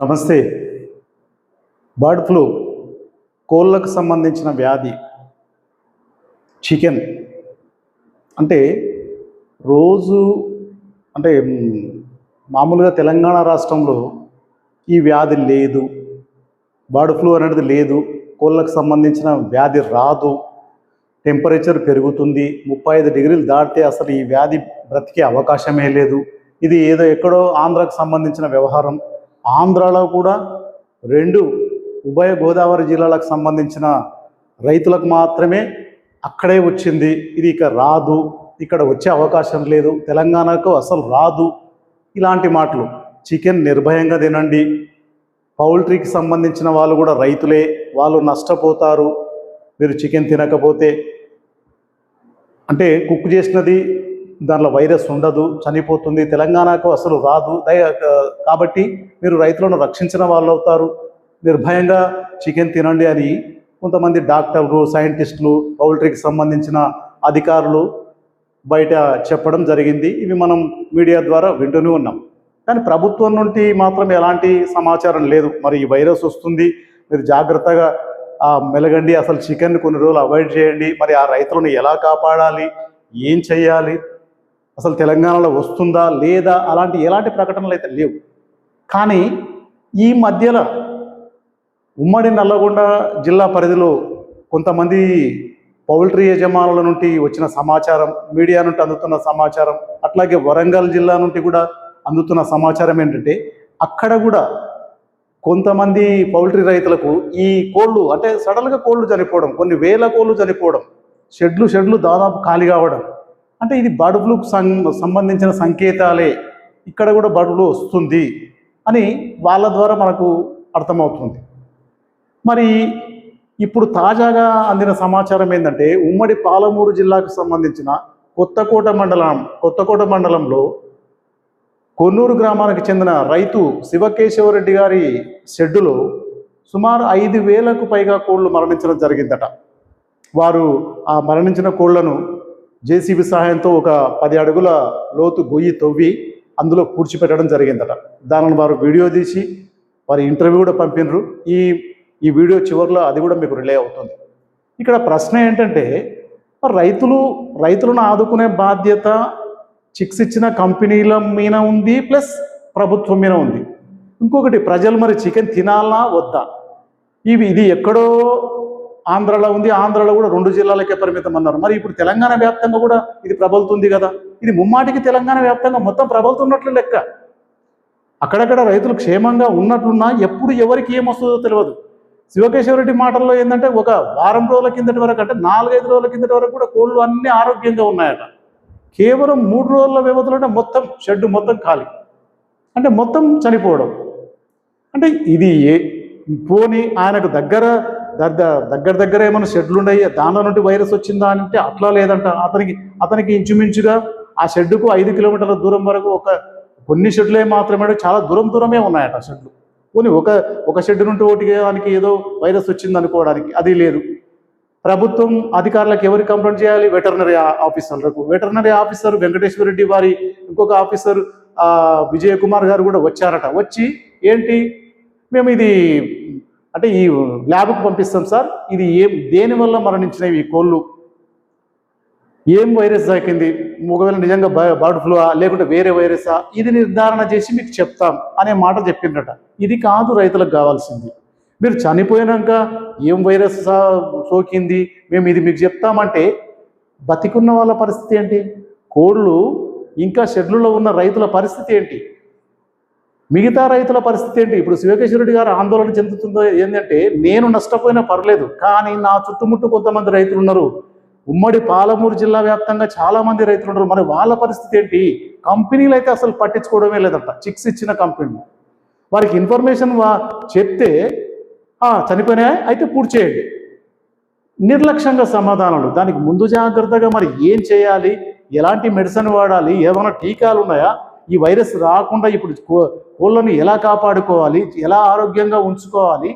నమస్తే. Bird flu కోళ్ళకు సంబంధించిన వ్యాధి చికెన్ అంటే రోజు అంటే మామూలుగా తెలంగాణ రాష్ట్రంలో ఈ వ్యాధి లేదు, బర్డ్ ఫ్లూ అనేది లేదు, కోళ్ళకు సంబంధించిన వ్యాధి రాదు, టెంపరేచర్ పెరుగుతుంది, 35 డిగ్రీలు దాటితే అసలు ఈ వ్యాధి బ్రతికే అవకాశమే లేదు. ఇది ఏదో ఎక్కడో ఆంధ్రాకు సంబంధించిన వ్యవహారం. ఆంధ్రాలో కూడా 2 ఉభయ గోదావరి జిల్లాలకు సంబంధించిన రైతులకు మాత్రమే అక్కడే వచ్చింది. ఇది ఇక రాదు, ఇక్కడ వచ్చే అవకాశం లేదు, తెలంగాణకు అసలు రాదు. ఇలాంటి మాటలు. చికెన్ నిర్భయంగా తినండి. పౌల్ట్రీకి సంబంధించిన వాళ్ళు కూడా రైతులే, వాళ్ళు నష్టపోతారు మీరు చికెన్ తినకపోతే. అంటే కుక్ చేసినది దాంట్లో వైరస్ ఉండదు, చనిపోతుంది, తెలంగాణకు అసలు రాదు. కాబట్టి మీరు రైతులను రక్షించిన వాళ్ళు అవుతారు. నిర్భయంగా చికెన్ తినండి అని కొంతమంది డాక్టర్లు, సైంటిస్టులు, పౌల్ట్రీకి సంబంధించిన అధికారులు బయట చెప్పడం జరిగింది. ఇవి మనం మీడియా ద్వారా వింటూనే ఉన్నాం. కానీ ప్రభుత్వం నుండి మాత్రం ఎలాంటి సమాచారం లేదు. మరి ఈ వైరస్ వస్తుంది, మీరు జాగ్రత్తగా మెలగండి, అసలు చికెన్ కొన్ని రోజులు అవాయిడ్ చేయండి, మరి ఆ రైతులను ఎలా కాపాడాలి, ఏం చేయాలి, అసలు తెలంగాణలో వస్తుందా లేదా, ఎలాంటి ప్రకటనలు అయితే లేవు. కానీ ఈ మధ్యలో ఉమ్మడి నల్లగొండ జిల్లా పరిధిలో కొంతమంది పౌల్ట్రీ యజమానుల నుండి వచ్చిన సమాచారం, మీడియా నుండి అందుతున్న సమాచారం, అట్లాగే వరంగల్ జిల్లా నుండి కూడా అందుతున్న సమాచారం ఏంటంటే అక్కడ కూడా కొంతమంది పౌల్ట్రీ రైతులకు ఈ కోళ్ళు అంటే సడన్గా కోళ్ళు చనిపోవడం, కొన్ని వేల కోళ్ళు చనిపోవడం, షెడ్లు దాదాపు ఖాళీ కావడం, అంటే ఇది బర్డ్ ఫ్లూకు సంబంధించిన సంకేతాలే, ఇక్కడ కూడా బర్డ్ ఫ్లూ వస్తుంది అని వాళ్ళ ద్వారా మనకు అర్థమవుతుంది. మరి ఇప్పుడు తాజాగా అందిన సమాచారం ఏంటంటే ఉమ్మడి పాలమూరు జిల్లాకు సంబంధించిన కొత్తకోట మండలంలో కొన్నూరు గ్రామానికి చెందిన రైతు శివకేశవరెడ్డి గారి షెడ్డులో సుమారు 5,000కు పైగా కోళ్లు మరణించడం జరిగిందట. వారు ఆ మరణించిన కోళ్లను జేసీబీ సహాయంతో ఒక 10 అడుగుల లోతు గొయ్యి తవ్వి అందులో పూడ్చిపెట్టడం జరిగిందట. దానిని వారు వీడియో తీసి వారి ఇంటర్వ్యూ కూడా పంపినరు. ఈ వీడియో చివరిలో అది కూడా మీకు రిలే అవుతుంది. ఇక్కడ ప్రశ్న ఏంటంటే రైతులను ఆదుకునే బాధ్యత చిక్స్ ఇచ్చిన కంపెనీల మీద ఉంది, ప్లస్ ప్రభుత్వం మీద ఉంది. ఇంకొకటి, ప్రజలు మరి చికెన్ తినాలా వద్దా? ఇది ఎక్కడో ఆంధ్రాలో ఉంది, ఆంధ్రాలో కూడా 2 జిల్లాలకే పరిమితం అన్నారు. మరి ఇప్పుడు తెలంగాణ వ్యాప్తంగా కూడా ఇది ప్రబలుతుంది కదా. ఇది ముమ్మాటికి తెలంగాణ వ్యాప్తంగా మొత్తం ప్రబలుతున్నట్లు లెక్క. అక్కడక్కడ రైతులు క్షేమంగా ఉన్నట్లున్నా ఎప్పుడు ఎవరికి ఏమొస్తుందో తెలియదు. శివకేశవరెడ్డి మాటల్లో ఏంటంటే ఒక వారం రోజుల కిందటి వరకు, అంటే 4-5 రోజుల కిందటి వరకు కూడా కోళ్ళు అన్నీ ఆరోగ్యంగా ఉన్నాయట. కేవలం 3 రోజుల వ్యవధిలోనే మొత్తం షెడ్ మొత్తం ఖాళీ, అంటే మొత్తం చనిపోవడం. అంటే ఇది పోని ఆయనకు దగ్గర ఏమైనా షెడ్లు ఉన్నాయి, దానిలో నుండి వైరస్ వచ్చిందా అంటే అట్లా లేదంట. అతనికి ఇంచుమించుగా ఆ షెడ్డుకు 5 కిలోమీటర్ల దూరం వరకు కొన్ని షెడ్లే మాత్రమే, చాలా దూరమే ఉన్నాయట షెడ్లు. పోనీ ఒక షెడ్ నుండి ఓటికి ఏదో వైరస్ వచ్చింది అనుకోవడానికి అది లేదు. ప్రభుత్వం అధికారులకు ఎవరికి కంప్లైంట్ చేయాలి? వెటర్నరీ ఆఫీసర్లకు. వెటర్నరీ ఆఫీసర్ వెంకటేశ్వర రెడ్డి వారి ఇంకొక ఆఫీసర్ విజయ్ కుమార్ గారు కూడా వచ్చారట. వచ్చి ఏంటి, మేము ఇది అంటే ఈ ల్యాబ్కు పంపిస్తాం సార్, ఇది దేనివల్ల మరణించినవి ఈ కోళ్ళు, ఏం వైరస్ తాకింది, ఒకవేళ నిజంగా బర్డ్ ఫ్లూ లేకుంటే వేరే వైరసా, ఇది నిర్ధారణ చేసి మీకు చెప్తాం అనే మాట చెప్పిండ్రట. ఇది కాదు రైతులకు కావాల్సింది. మీరు చనిపోయినాక ఏం వైరస్ సోకింది మేము ఇది మీకు చెప్తామంటే బతికున్న వాళ్ళ పరిస్థితి ఏంటి? కోళ్ళు ఇంకా షెడ్లలో ఉన్న రైతుల పరిస్థితి ఏంటి? మిగతా రైతుల పరిస్థితి ఏంటి? ఇప్పుడు శివకేశ్వరరెడ్డి గారు ఆందోళన చెందుతుందో ఏంటంటే, నేను నష్టపోయినా పర్లేదు, కానీ నా చుట్టుముట్టు కొంతమంది రైతులు ఉన్నారు, ఉమ్మడి పాలమూరు జిల్లా వ్యాప్తంగా చాలామంది రైతులు ఉన్నారు, మరి వాళ్ళ పరిస్థితి ఏంటి? కంపెనీలు అయితే అసలు పట్టించుకోవడమే లేదంట. చిక్స్ ఇచ్చిన కంపెనీలు వారికి ఇన్ఫర్మేషన్ చెప్తే చనిపోయినాయి అయితే పూర్తి చేయండి, నిర్లక్ష్యంగా సమాధానాలు. దానికి ముందు జాగ్రత్తగా మరి ఏం చేయాలి, ఎలాంటి మెడిసిన్ వాడాలి, ఏమైనా టీకాలు ఉన్నాయా, ఈ వైరస్ రాకుండా ఇప్పుడు కోళ్ళను ఎలా కాపాడుకోవాలి, ఎలా ఆరోగ్యంగా ఉంచుకోవాలి,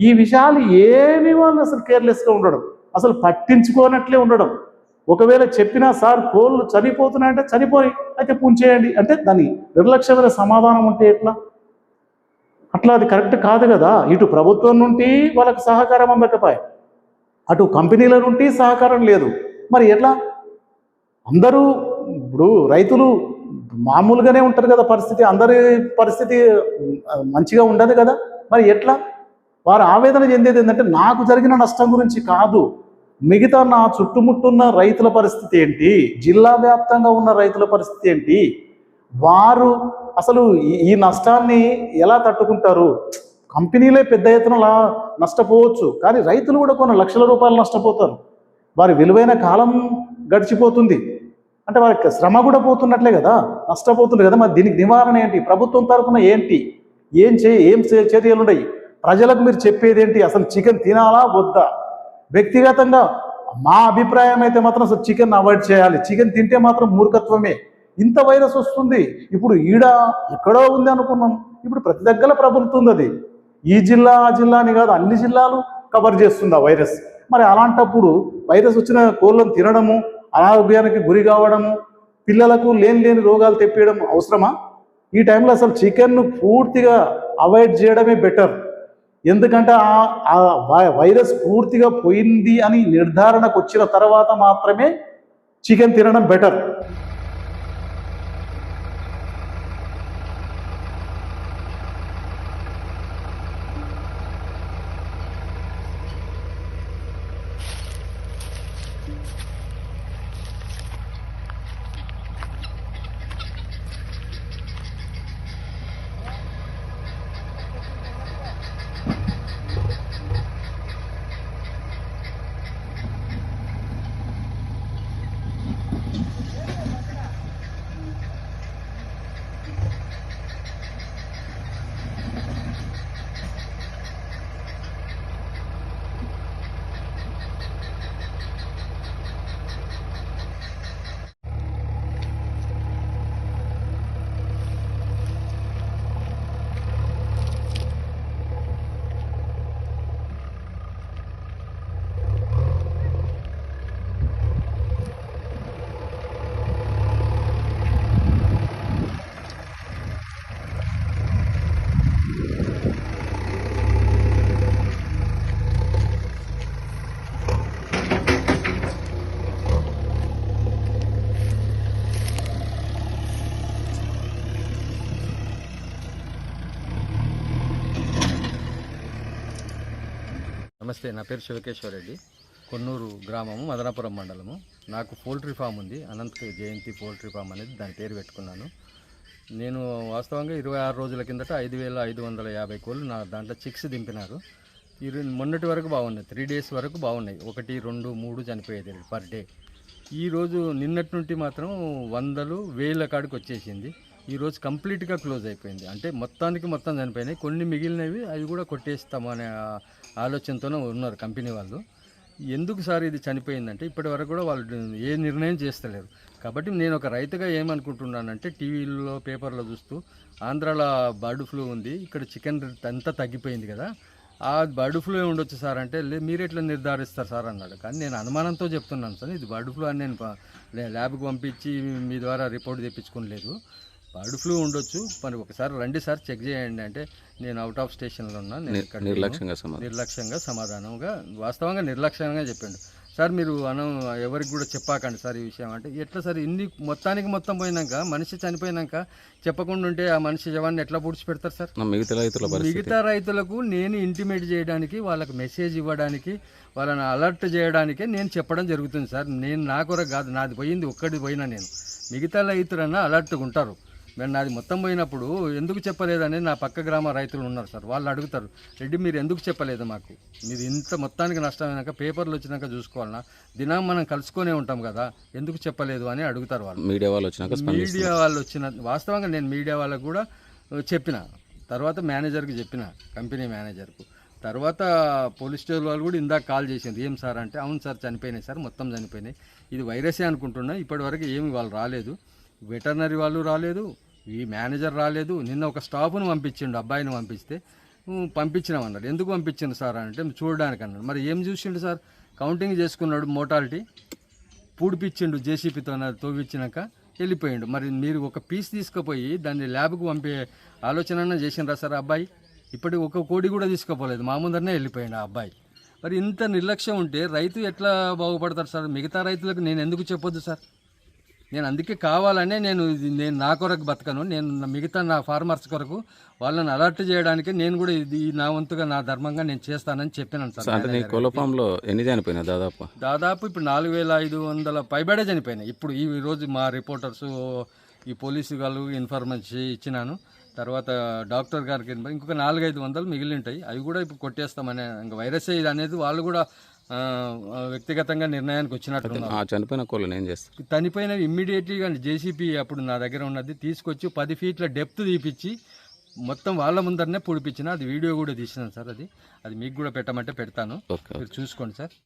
ఈ విషయాలు ఏమి వాళ్ళు అసలు కేర్లెస్గా ఉండడం, అసలు పట్టించుకోనట్లే ఉండడం. ఒకవేళ చెప్పినా సార్ కోళ్ళు చనిపోతున్నాయంటే చనిపోయి అయితే పూర్తి చేయండి అంటే దాని నిర్లక్ష్యమైన సమాధానం ఉంటే ఎట్లా? అట్లా అది కరెక్ట్ కాదు కదా. ఇటు ప్రభుత్వం నుండి వాళ్ళకి సహకారం అందకపోయే, అటు కంపెనీల నుండి సహకారం లేదు. మరి ఎట్లా? అందరూ ఇప్పుడు రైతులు మామూలుగానే ఉంటారు కదా, పరిస్థితి అందరి పరిస్థితి మంచిగా ఉండదు కదా. మరి ఎట్లా? వారు ఆవేదన చెందేది ఏంటంటే నాకు జరిగిన నష్టం గురించి కాదు, మిగతా నా చుట్టుముట్టున్న రైతుల పరిస్థితి ఏంటి, జిల్లా వ్యాప్తంగా ఉన్న రైతుల పరిస్థితి ఏంటి, వారు అసలు ఈ నష్టాన్ని ఎలా తట్టుకుంటారు. కంపెనీలే పెద్ద ఎత్తున నష్టపోవచ్చు, కానీ రైతులు కూడా కొన్ని లక్షల రూపాయలు నష్టపోతారు. వారి విలువైన కాలం గడిచిపోతుంది, అంటే వారికి శ్రమ కూడా పోతున్నట్లే కదా, నష్టపోతుంది కదా. మరి దీనికి నివారణ ఏంటి? ప్రభుత్వం తరఫున ఏంటి, ఏం చర్యలు ఉన్నాయి? ప్రజలకు మీరు చెప్పేది ఏంటి? అసలు చికెన్ తినాలా వద్దా? వ్యక్తిగతంగా మా అభిప్రాయం అయితే మాత్రం అసలు చికెన్ అవాయిడ్ చేయాలి. చికెన్ తింటే మాత్రం మూర్ఖత్వమే. ఇంత వైరస్ వస్తుంది, ఇప్పుడు ఈడ ఎక్కడో ఉంది అనుకున్నాం, ఇప్పుడు ప్రతి దగ్గర ప్రభుత్వం అది. ఈ జిల్లా ఆ జిల్లా అని కాదు, అన్ని జిల్లాలు కవర్ చేస్తుంది ఆ వైరస్. మరి అలాంటప్పుడు వైరస్ వచ్చిన కోళ్ళను తినడము, అనారోగ్యానికి గురి కావడము, పిల్లలకు లేని రోగాలు తెప్పియడం అవసరమా? ఈ టైంలో అసలు చికెన్ను పూర్తిగా అవాయిడ్ చేయడమే బెటర్. ఎందుకంటే ఆ వైరస్ పూర్తిగా పోయింది అని నిర్ధారణకు వచ్చిన తర్వాత మాత్రమే చికెన్ తినడం బెటర్. నమస్తే, నా పేరు శివకేశ్వర రెడ్డి, కొన్నూరు గ్రామము, మదనాపురం మండలము. నాకు పౌల్ట్రీ ఫామ్ ఉంది, అనంత్ జయంతి పౌల్ట్రీ ఫామ్ అనేది దాని పేరు పెట్టుకున్నాను. నేను వాస్తవంగా 26 రోజుల కిందట 5,550 కోళ్ళు నా దాంట్లో చిక్స్ దింపినారు. మొన్నటి వరకు బాగున్నాయి, 3 డేస్ వరకు బాగున్నాయి, 1, 2, 3 చనిపోయేది పర్ డే. ఈరోజు నిన్నటి నుండి మాత్రం 100,000 కాడికి వచ్చేసింది. ఈరోజు కంప్లీట్గా క్లోజ్ అయిపోయింది, అంటే మొత్తం చనిపోయినాయి. కొన్ని మిగిలినవి అవి కూడా కొట్టేస్తామనే ఆలోచనతోనే ఉన్నారు కంపెనీ వాళ్ళు. ఎందుకు సార్ ఇది చనిపోయిందంటే ఇప్పటి వరకు కూడా వాళ్ళు ఏ నిర్ణయం చేస్తలేరు. కాబట్టి నేను ఒక రైతుగా ఏమనుకుంటున్నానంటే, టీవీలో పేపర్లో చూస్తూ ఆంధ్రాలో బర్డ్ ఫ్లూ ఉంది, ఇక్కడ చికెన్ అంతా తగ్గిపోయింది కదా, ఆ బర్డ్ ఫ్లూ ఉండొచ్చు సార్ అంటే, మీరు ఎట్లా నిర్ధారిస్తారు సార్ అన్నాడు. కానీ నేను అనుమానంతో చెప్తున్నాను సార్, ఇది బర్డ్ ఫ్లూ అని నేను ల్యాబ్కి పంపించి మీ ద్వారా రిపోర్ట్ తెప్పించుకోలేదు. బర్డ్ ఫ్లూ ఉండొచ్చు, మరి ఒకసారి రండి సార్ చెక్ చేయండి అంటే, నేను అవుట్ ఆఫ్ స్టేషన్లో ఉన్నా, నేను ఇక్కడ నిర్లక్ష్యంగా సమాధానంగా వాస్తవంగా నిర్లక్ష్యంగా చెప్పాడు. సార్ మీరు ఎవరికి కూడా చెప్పాకండి సార్ ఈ విషయం అంటే, ఎట్లా సార్ మొత్తం పోయినాక, మనిషి చనిపోయినాక చెప్పకుండా ఉంటే ఆ మనిషి శవాన్ని ఎట్లా పూడ్చిపెడతారు సార్? మిగతా రైతులకు నేను ఇంటిమేట్ చేయడానికి, వాళ్ళకి మెసేజ్ ఇవ్వడానికి, వాళ్ళని అలర్ట్ చేయడానికే నేను చెప్పడం జరుగుతుంది సార్. నేను నా కొరకు కాదు, నాది పోయింది ఒక్కటి పోయినా, నేను మిగతా రైతులన్నా అలర్ట్గా ఉంటారు. నేను నాది మొత్తం పోయినప్పుడు ఎందుకు చెప్పలేదని నా పక్క గ్రామ రైతులు ఉన్నారు సార్, వాళ్ళు అడుగుతారు, రెడ్డి మీరు ఎందుకు చెప్పలేదు మాకు, మీరు ఇంత మొత్తానికి నష్టమైనాక పేపర్లు వచ్చినాక చూసుకోవాలన్నా, దినం మనం కలుసుకొనే ఉంటాం కదా, ఎందుకు చెప్పలేదు అని అడుగుతారు వాళ్ళు. మీడియా వాళ్ళు వచ్చిన వాస్తవంగా నేను మీడియా వాళ్ళకు కూడా చెప్పిన, తర్వాత మేనేజర్కి చెప్పిన, కంపెనీ మేనేజర్కు. తర్వాత పోలీస్ స్టేషన్ వాళ్ళు కూడా ఇందాక కాల్ చేసింది, ఏం సార్ అంటే, అవును సార్ చనిపోయినాయి సార్, మొత్తం చనిపోయినాయి, ఇది వైరసే అనుకుంటున్నా, ఇప్పటివరకు ఏమి వాళ్ళు రాలేదు, వెటర్నరీ వాళ్ళు రాలేదు, ఈ మేనేజర్ రాలేదు. నిన్న ఒక స్టాఫ్ను పంపించిండు, అబ్బాయిని పంపించినామన్నాడు. ఎందుకు పంపించిండు సార్ అంటే, చూడడానికి అన్నాడు. మరి ఏం చూసిండు సార్, కౌంటింగ్ చేసుకున్నాడు, మోటాలిటీ పూడిపించిండు, జేసీపీతో తోవిచ్చినాక వెళ్ళిపోయిండు. మరి మీరు ఒక పీస్ తీసుకుపోయి దాన్ని ల్యాబ్కు పంపే ఆలోచన చేసిండ్రా సార్ అబ్బాయి? ఇప్పటి ఒక కోడి కూడా తీసుకుపోలేదు, మా ముందరనే వెళ్ళిపోయాడు ఆ అబ్బాయి. మరి ఇంత నిర్లక్ష్యం ఉంటే రైతు ఎట్లా బాగుపడతారు సార్? మిగతా రైతులకు నేను ఎందుకు చెప్పొద్దు సార్? నేను అందుకే కావాలనే నేను నా కొరకు బతకను, నేను మిగతా నా ఫార్మర్స్ కొరకు వాళ్ళని అలర్ట్ చేయడానికి నేను కూడా ఇది నా వంతుగా నా ధర్మంగా నేను చేస్తానని చెప్పినాను సార్. అంటే నీ కోళ్ళ ఫామ్లో ఎన్ని చనిపోయినాయి దాదాపు ఇప్పుడు 4500 పైబడే చనిపోయినాయి. ఇప్పుడు ఈ రోజు మా రిపోర్టర్స్, ఈ పోలీసు వాళ్ళు ఇన్ఫర్మేషన్ ఇచ్చినాను. తర్వాత డాక్టర్ గారికి ఇంకొక 400-500 మిగిలి ఉంటాయి, అవి కూడా ఇప్పుడు కొట్టేస్తామనే ఇంకా వైరస్ ఇది అనేది వాళ్ళు కూడా వ్యక్తిగతంగా నిర్ణయానికి వచ్చినట్టు. చనిపోయిన కోళ్ళని ఏం చేస్తారు? చనిపోయినవి ఇమ్మీడియట్లీగా జేసీపీ అప్పుడు నా దగ్గర ఉన్నది తీసుకొచ్చి 10 ఫీట్ల డెప్త్ తీపిచ్చి మొత్తం వాళ్ళ ముందరనే పొడిపించిన, అది వీడియో కూడా తీసినాను సార్. అది మీకు కూడా పెట్టమంటే పెడతాను, మీరు చూసుకోండి సార్.